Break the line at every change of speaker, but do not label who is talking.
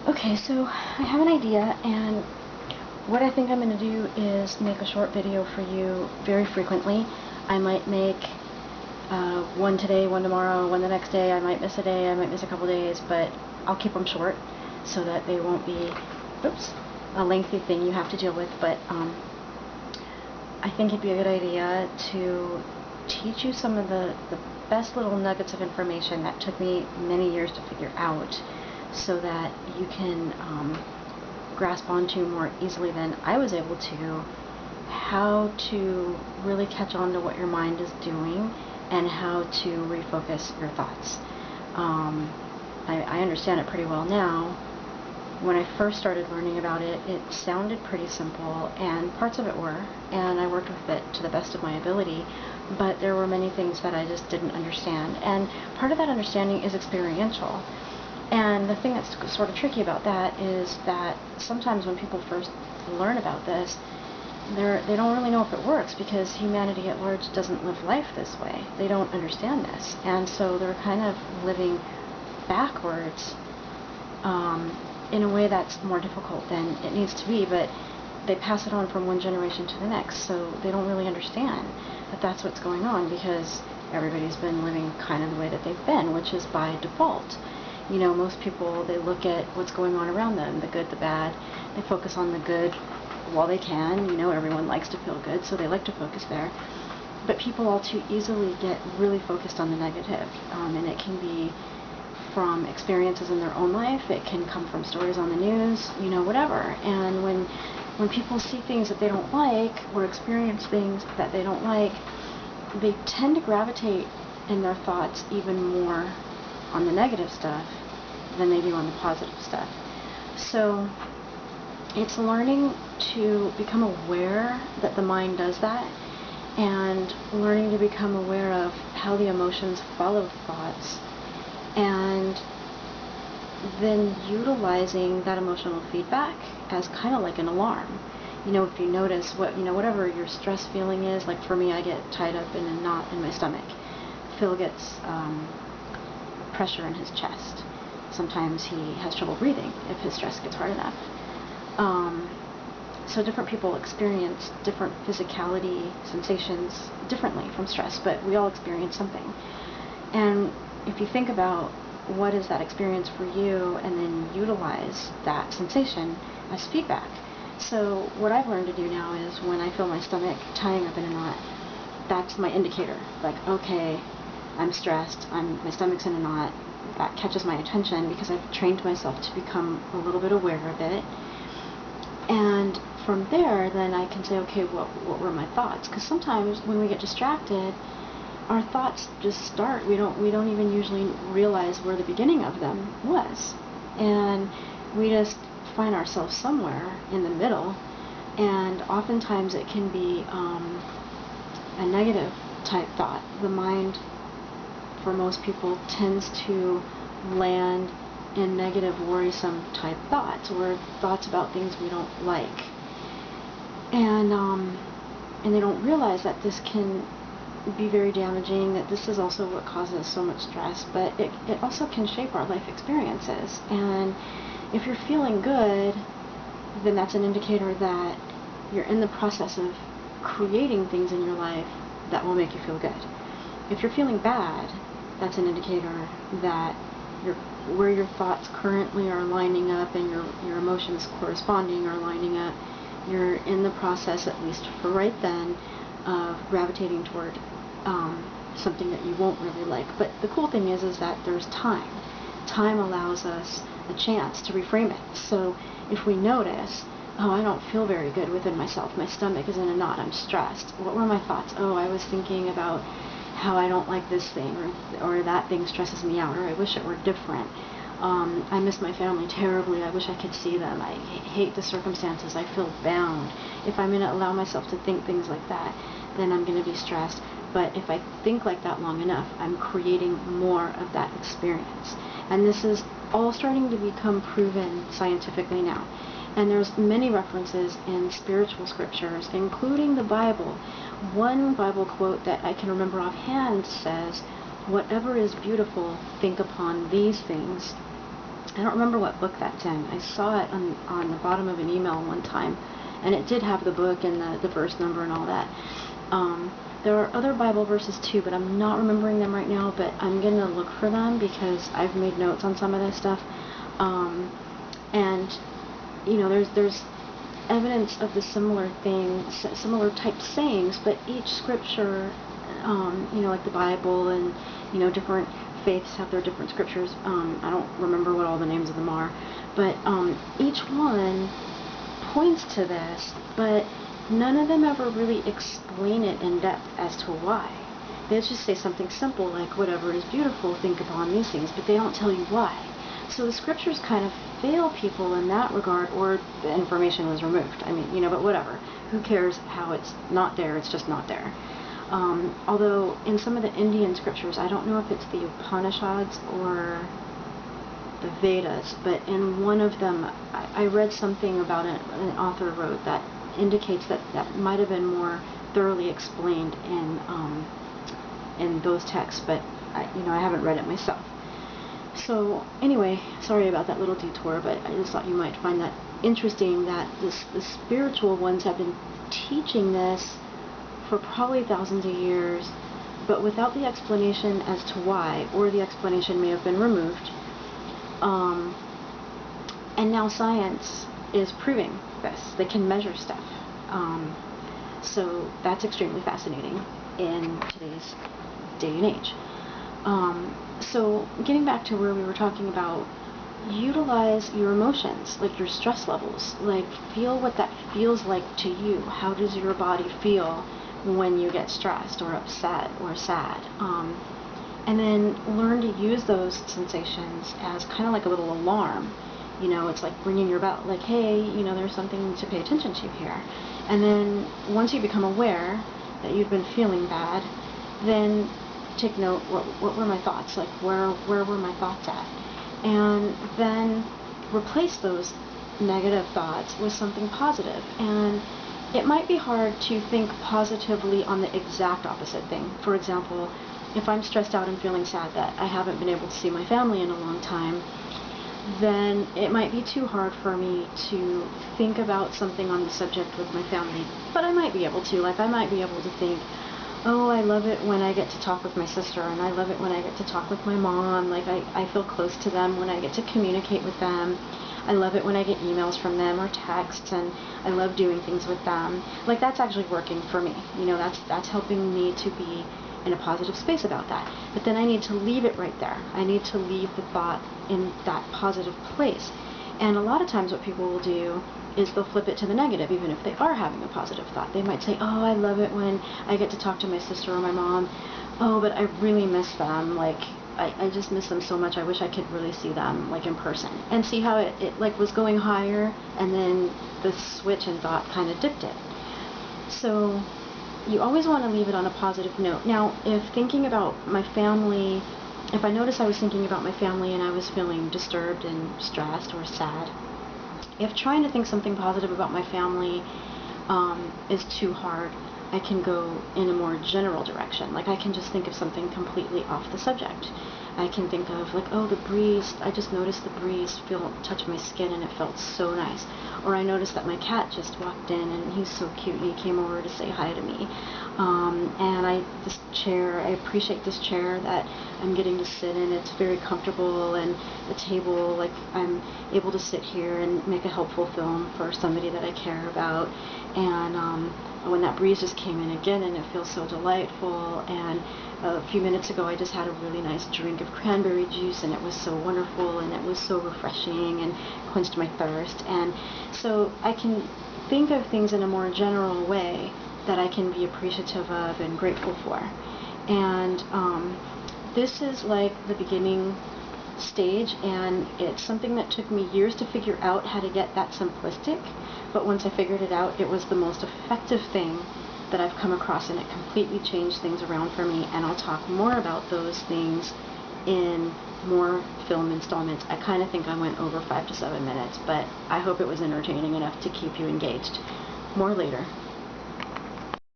Okay, so I have an idea, and what I think I'm going to do is make a short video for you very frequently. I might make one today, one tomorrow, one the next day. I might miss a day, I might miss a couple days, but I'll keep them short so that they won't be, oops, a lengthy thing you have to deal with. But I think it'd be a good idea to teach you some of the best little nuggets of information that took me many years to figure out, so that you can grasp onto more easily than I was able to how to really catch on to what your mind is doing and how to refocus your thoughts. I understand it pretty well now. When I first started learning about it, it sounded pretty simple, and parts of it were, and I worked with it to the best of my ability, but there were many things that I just didn't understand, and part of that understanding is experiential. And the thing that's sort of tricky about that is that sometimes when people first learn about this, they don't really know if it works, because humanity at large doesn't live life this way. They don't understand this, and so they're kind of living backwards in a way that's more difficult than it needs to be, but they pass it on from one generation to the next, so they don't really understand that that's what's going on, because everybody's been living kind of the way that they've been, which is by default. You know, most people, they look at what's going on around them, the good, the bad. They focus on the good while they can. You know, everyone likes to feel good, so they like to focus there. But people all too easily get really focused on the negative, and it can be from experiences in their own life. It can come from stories on the news, you know, whatever. And when people see things that they don't like or experience things that they don't like, they tend to gravitate in their thoughts even more on the negative stuff than they do on the positive stuff. So it's learning to become aware that the mind does that, and learning to become aware of how the emotions follow thoughts, and then utilizing that emotional feedback as kind of like an alarm. You know, if you notice whatever your stress feeling is, like for me, I get tied up in a knot in my stomach. Phil gets pressure in his chest. Sometimes he has trouble breathing if his stress gets hard enough. So different people experience different physicality sensations differently from stress, but we all experience something. And if you think about what is that experience for you, and then utilize that sensation as feedback. So what I've learned to do now is when I feel my stomach tying up in a knot, that's my indicator. Like, okay, I'm stressed, my stomach's in a knot. That catches my attention because I've trained myself to become a little bit aware of it. And from there, then I can say, okay, what were my thoughts? Because sometimes when we get distracted, our thoughts just start. We don't even usually realize where the beginning of them was, and we just find ourselves somewhere in the middle. And oftentimes it can be a negative type thought. The mind, for most people, tends to land in negative, worrisome type thoughts, or thoughts about things we don't like, and they don't realize that this can be very damaging, that this is also what causes so much stress, but it also can shape our life experiences. And if you're feeling good, then that's an indicator that you're in the process of creating things in your life that will make you feel good. If you're feeling bad, that's an indicator that where your thoughts currently are lining up and your emotions corresponding are lining up. You're in the process, at least for right then, of gravitating toward something that you won't really like. But the cool thing is that there's time. Time allows us a chance to reframe it. So if we notice, oh, I don't feel very good within myself, my stomach is in a knot, I'm stressed. What were my thoughts? Oh, I was thinking about how I don't like this thing, or that thing stresses me out, or I wish it were different. I miss my family terribly, I wish I could see them, I hate the circumstances, I feel bound. If I'm going to allow myself to think things like that, then I'm going to be stressed. But if I think like that long enough, I'm creating more of that experience. And this is all starting to become proven scientifically now. And there's many references in spiritual scriptures, including the Bible. One Bible quote that I can remember offhand says, "Whatever is beautiful, think upon these things." I don't remember what book that's in. I saw it on the bottom of an email one time, and it did have the book and the verse number and all that. There are other Bible verses too, but I'm not remembering them right now, but I'm going to look for them because I've made notes on some of this stuff. And, you know, there's evidence of the similar things, similar type sayings, but each scripture, you know, like the Bible and, you know, different faiths have their different scriptures. I don't remember what all the names of them are, but each one points to this, but none of them ever really explain it in depth as to why. They just say something simple like, whatever is beautiful, think upon these things, but they don't tell you why. So the scriptures kind of fail people in that regard, or the information was removed. I mean, you know, but whatever. Who cares how it's not there? It's just not there. Although in some of the Indian scriptures, I don't know if it's the Upanishads or the Vedas, but in one of them, I read something about it, an author wrote that indicates that that might have been more thoroughly explained in those texts, but you know, I haven't read it myself. So anyway, sorry about that little detour, but I just thought you might find that interesting that the spiritual ones have been teaching this for probably thousands of years, but without the explanation as to why, or the explanation may have been removed. And now science is proving this. They can measure stuff. So that's extremely fascinating in today's day and age. So getting back to where we were talking about, utilize your emotions, like your stress levels, like feel what that feels like to you. How does your body feel when you get stressed or upset or sad? And then learn to use those sensations as kind of like a little alarm. You know, it's like ringing your bell, like, hey, you know, there's something to pay attention to here. And then once you become aware that you've been feeling bad, then take note, what were my thoughts? Like, where were my thoughts at? And then replace those negative thoughts with something positive. And it might be hard to think positively on the exact opposite thing. For example, if I'm stressed out and feeling sad that I haven't been able to see my family in a long time, then it might be too hard for me to think about something on the subject with my family. But I might be able to. Like, I might be able to think, oh, I love it when I get to talk with my sister, and I love it when I get to talk with my mom. Like, I feel close to them when I get to communicate with them. I love it when I get emails from them or texts, and I love doing things with them. Like, that's actually working for me. You know, that's helping me to be in a positive space about that. But then I need to leave it right there. I need to leave the thought in that positive place. And a lot of times what people will do is they'll flip it to the negative, even if they are having a positive thought. They might say, oh, I love it when I get to talk to my sister or my mom. Oh, but I really miss them. Like, I just miss them so much. I wish I could really see them, like, in person. And see how it like was going higher, and then the switch in thought kind of dipped it. So you always want to leave it on a positive note. Now, if thinking about my family, if I noticed I was thinking about my family and I was feeling disturbed and stressed or sad, if trying to think something positive about my family is too hard, I can go in a more general direction. Like, I can just think of something completely off the subject. I can think of, like, oh, the breeze, I just noticed the breeze touch my skin and it felt so nice. Or I noticed that my cat just walked in and he's so cute and he came over to say hi to me. And this chair, I appreciate this chair that I'm getting to sit in. It's very comfortable, and the table, like, I'm able to sit here and make a helpful film for somebody that I care about. And when that breeze just came in again, and it feels so delightful. And a few minutes ago I just had a really nice drink of cranberry juice, and it was so wonderful, and it was so refreshing and quenched my thirst. And so I can think of things in a more general way that I can be appreciative of and grateful for. And this is like the beginning stage, and it's something that took me years to figure out how to get that simplistic. But once I figured it out, it was the most effective thing that I've come across, and it completely changed things around for me. And I'll talk more about those things in more film installments. I kind of think I went over 5 to 7 minutes, but I hope it was entertaining enough to keep you engaged. More later.